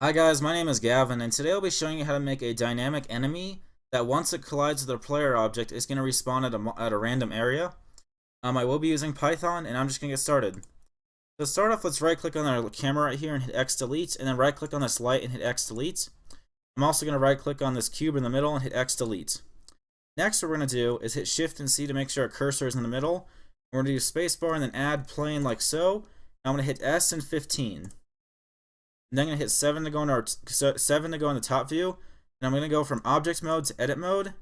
Hi guys, my name is Gavin, and today I'll be showing you how to make a dynamic enemy that once it collides with a player object is going to respawn at a random area. I will be using Python, and I'm just going to get started. To start off, let's right click on our camera right here and hit X delete, and then right click on this light and hit X delete. I'm also going to right click on this cube in the middle and hit X delete. Next, what we're going to do is hit Shift and C to make sure our cursor is in the middle. We're going to do spacebar and then add plane like so. I'm going to hit S and 15. And then I'm going to hit 7 to go in the top view. And I'm going to go from object mode to edit mode.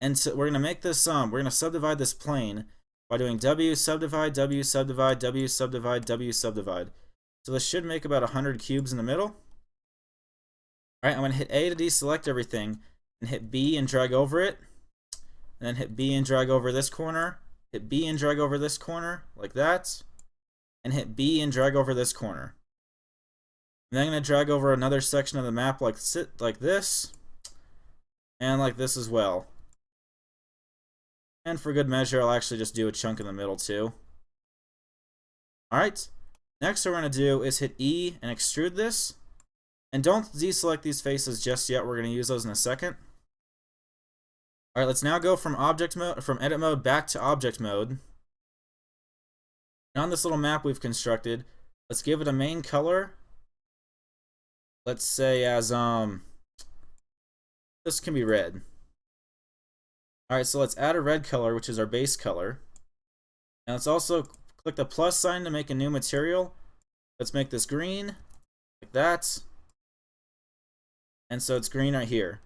And so we're going to make this we're going to subdivide this plane by doing W subdivide, W subdivide, W subdivide, W subdivide. So this should make about 100 cubes in the middle. Alright, I'm going to hit A to deselect everything and hit B and drag over it. And then hit B and drag over this corner. Hit B and drag over this corner like that. And hit B and drag over this corner. And then I'm going to drag over another section of the map like this, and like this as well. And for good measure, I'll actually just do a chunk in the middle too. Alright, next what we're going to do is hit E and extrude this. And don't deselect these faces just yet, we're going to use those in a second. Alright, let's now go from edit mode back to object mode. And on this little map we've constructed, let's give it a main color. Let's say as this can be red. Alright, so let's add a red color, which is our base color. And let's also click the plus sign to make a new material. Let's make this green, like that. And so it's green right here.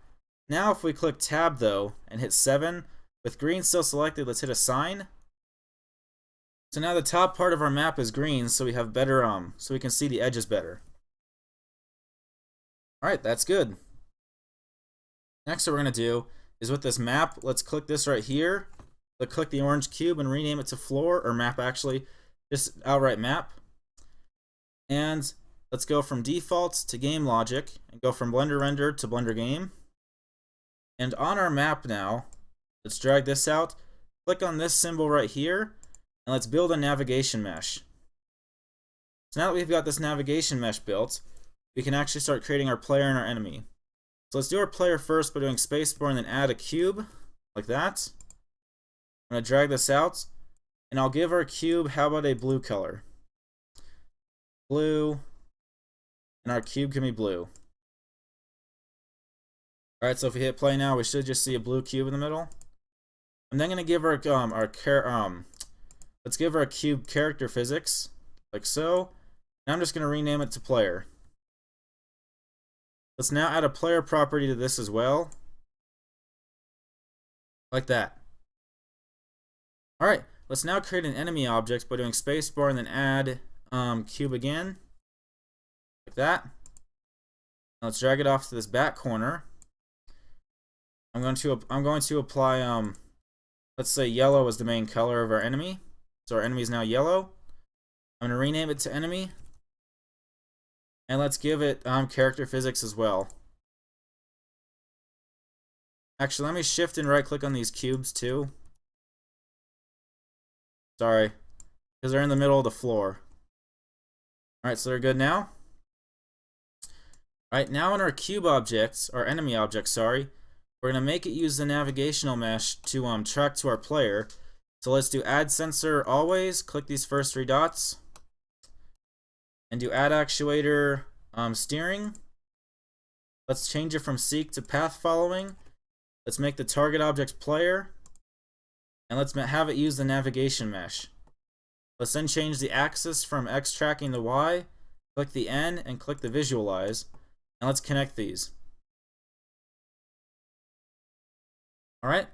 Now if we click tab though and hit 7, with green still selected, let's hit assign. So now the top part of our map is green, so we have better so we can see the edges better. Alright, that's good. Next what we're going to do is with this map, let's click this right here. Let's click the orange cube and rename it to floor, or map actually, just outright map. And let's go from defaults to game logic, and go from Blender render to Blender game. And on our map now, let's drag this out, click on this symbol right here, and let's build a navigation mesh. So now that we've got this navigation mesh built, we can actually start creating our player and our enemy. So let's do our player first by doing spacebar and then add a cube, like that. I'm going to drag this out, and I'll give our cube, how about a blue color? Blue, and our cube can be blue. Alright, so if we hit play now, we should just see a blue cube in the middle. I'm then going to give our let's give our cube character physics, like so. And I'm just going to rename it to player. Let's now add a player property to this as well. Like that. Alright, let's now create an enemy object by doing spacebar and then add cube again. Like that. Now let's drag it off to this back corner. I'm going to apply let's say yellow is the main color of our enemy. So our enemy is now yellow. I'm going to rename it to enemy. And let's give it character physics as well. Actually, let me shift and right click on these cubes too. Sorry, because they're in the middle of the floor. Alright, so they're good now. Alright, now in our cube objects, our enemy object, sorry, we're going to make it use the navigational mesh to track to our player. So let's do add sensor always, click these first 3 dots. And do add actuator steering. Let's change it from seek to path following. Let's make the target object player. And let's have it use the navigation mesh. Let's then change the axis from X tracking to Y. Click the N and click the visualize. And let's connect these. Alright,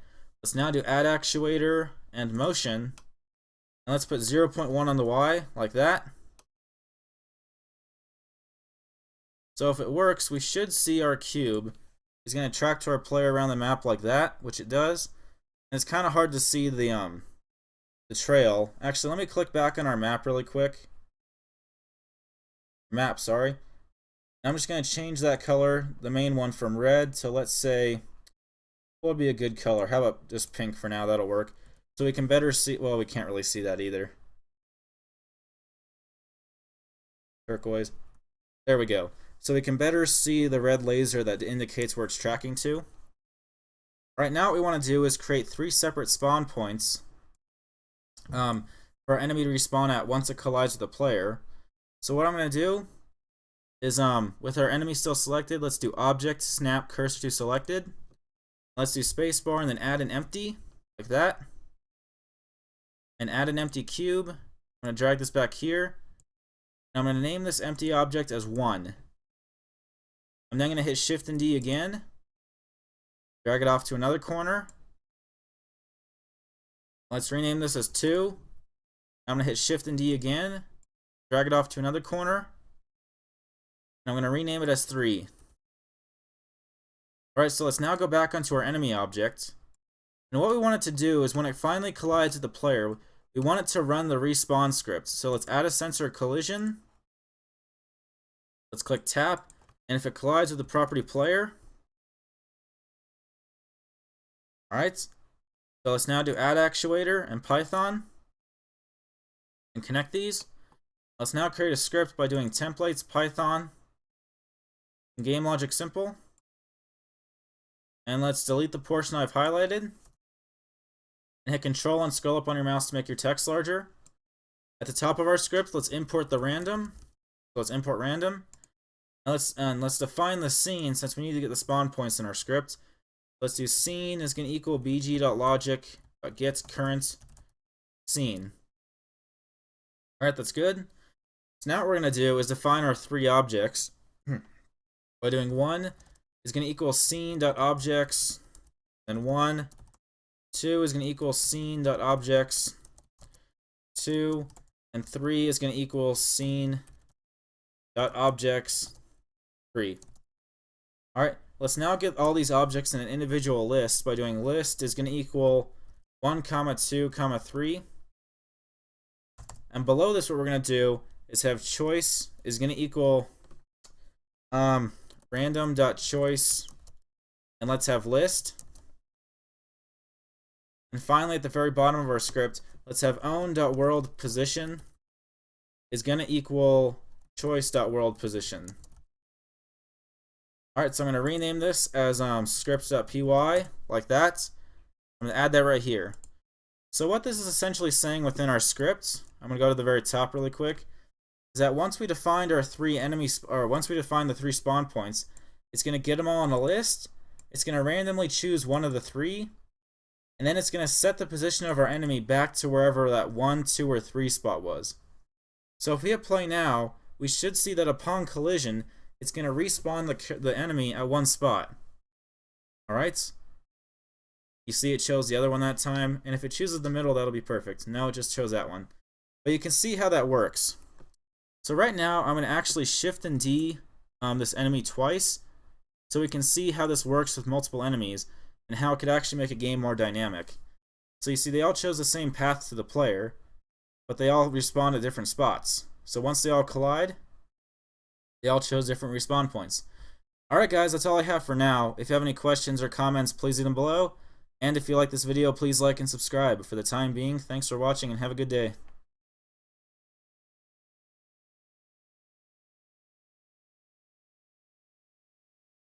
let's now do add actuator and motion. And let's put 0.1 on the Y, like that. So if it works, we should see our cube is going to track to our player around the map like that, which it does. And it's kind of hard to see the trail. Actually, let me click back on our map really quick. Map, sorry. I'm just going to change that color, the main one, from red to, let's say, what would be a good color? How about just pink for now? That'll work. So we can better see, well, we can't really see that either. Turquoise. There we go. so we can better see the red laser that indicates where it's tracking to. Right now what we want to do is create 3 separate spawn points for our enemy to respawn at once it collides with the player. So what I'm going to do is, with our enemy still selected, let's do object, snap, cursor to selected. Let's do spacebar and then add an empty, like that. And add an empty cube. I'm going to drag this back here. And I'm going to name this empty object as 1. I'm then going to hit Shift and D again. Drag it off to another corner. Let's rename this as 2. I'm going to hit Shift and D again. Drag it off to another corner. And I'm going to rename it as 3. Alright, so let's now go back onto our enemy object. And what we want it to do is when it finally collides with the player, we want it to run the respawn script. So let's add a sensor collision. Let's click tap. And if it collides with the property player. Alright, so let's now do add actuator and Python. And connect these. Let's now create a script by doing templates, Python, and game logic simple. And let's delete the portion I've highlighted. And hit Control and scroll up on your mouse to make your text larger. At the top of our script, let's import the random. So let's import random. And let's define the scene since we need to get the spawn points in our script. Let's do scene is going to equal bg.logic.get current scene. Alright, that's good. So now what we're going to do is define our 3 objects by doing 1 is going to equal scene.objects, and 1. 2 is going to equal scene.objects, 2, and 3 is going to equal scene.objects, 3. Alright, let's now get all these objects in an individual list by doing list is going to equal 1, 2, 3. And below this, what we're going to do is have choice is going to equal random.choice, and let's have list. And finally, at the very bottom of our script, let's have own.worldPosition is going to equal choice.worldPosition. Alright, so I'm going to rename this as scripts.py, like that. I'm going to add that right here. So what this is essentially saying within our script, I'm going to go to the very top really quick, is that once we defined our 3 once we define the 3 spawn points, it's going to get them all on a list, it's going to randomly choose one of the 3, and then it's going to set the position of our enemy back to wherever that 1, 2, or 3 spot was. So if we hit play now, we should see that upon collision, it's going to respawn the enemy at 1 spot. Alright? You see it chose the other one that time, and if it chooses the middle, that'll be perfect. No, it just chose that one. But you can see how that works. So right now, I'm going to actually Shift and D this enemy twice, so we can see how this works with multiple enemies, and how it could actually make a game more dynamic. So you see they all chose the same path to the player, but they all respawn at different spots. So once they all collide, they all chose different respawn points. Alright guys, that's all I have for now. If you have any questions or comments, please leave them below. And if you like this video, please like and subscribe. For the time being, thanks for watching and have a good day.